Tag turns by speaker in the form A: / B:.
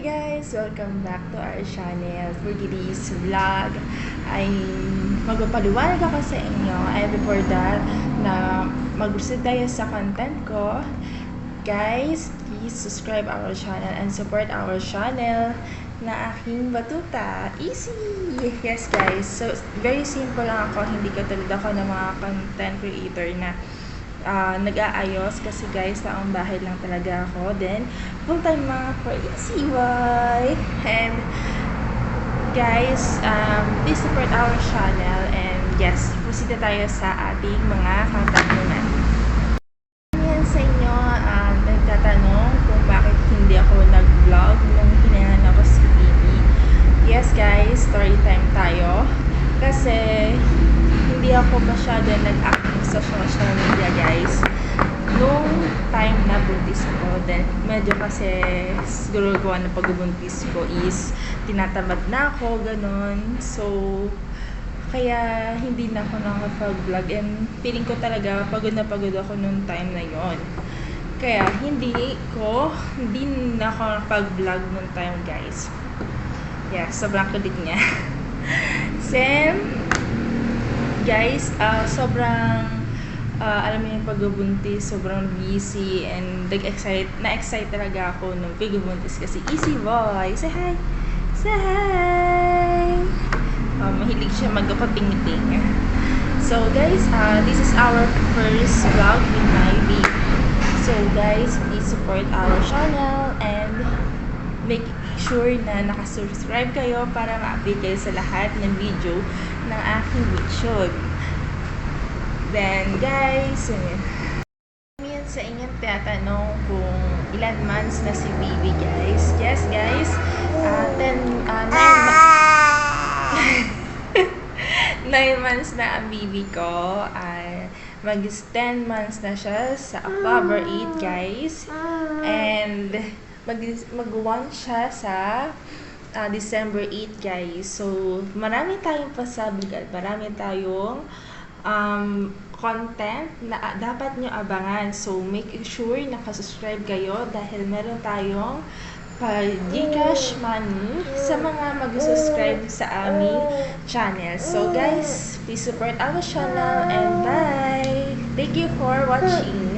A: Hi guys! Welcome back to our channel. For today's vlog ay magpapaliwanag ako sa inyo. And before that, na mag-gusto tayo sa content ko. Guys, please subscribe our channel and support our channel na aking batuta. Easy! Yes guys, so very simple lang ako. Hindi katulad ako ng mga content creator na nag-aayos kasi guys, taong bahay lang talaga ako. Then, full-time mga for easy why. And guys, please support our channel. And yes, proceed na tayo sa ating mga contact muna. Yan sa inyo, nagtatanong kung bakit hindi ako nag-vlog nung hinahan ako si Bibi. Yes guys, story time tayo. Kasi hindi ako masyado nag-active sa social media guys nung time na buntis ko. Then medyo kasi siguro gawa na pagbubuntis ko is tinatamad na ako, ganun. So kaya hindi na ako nakapag-vlog, and feeling ko talaga pagod na pagod ako nung time na yon. Kaya hindi na ako nakapag-vlog nung time guys. Yeah, sobrang kulit niya. Same guys, sobrang alam mo yung pagbubuntis, sobrang busy and na-excite talaga ako nung pagbubuntis kasi easy boy. Say hi! Say hi! Mahilig siya magkapating-ting. So guys, this is our first vlog with my baby. So guys, please support our channel and make sure na nakasubscribe kayo para ma-update kayo sa lahat ng video ng aking YouTube. Then guys, yan sa inyong tinatanong kung ilan months na si baby guys. Yes guys, 9 months na ang baby ko. Mag-10 months na siya sa October 8 guys. And mag-1 siya sa December 8 guys. So marami tayong pasabog at marami tayong content na dapat nyo abangan. So make sure nakasubscribe kayo dahil meron tayong Gcash money sa mga mag-subscribe sa aming channel. So guys, please support our channel and bye! Thank you for watching!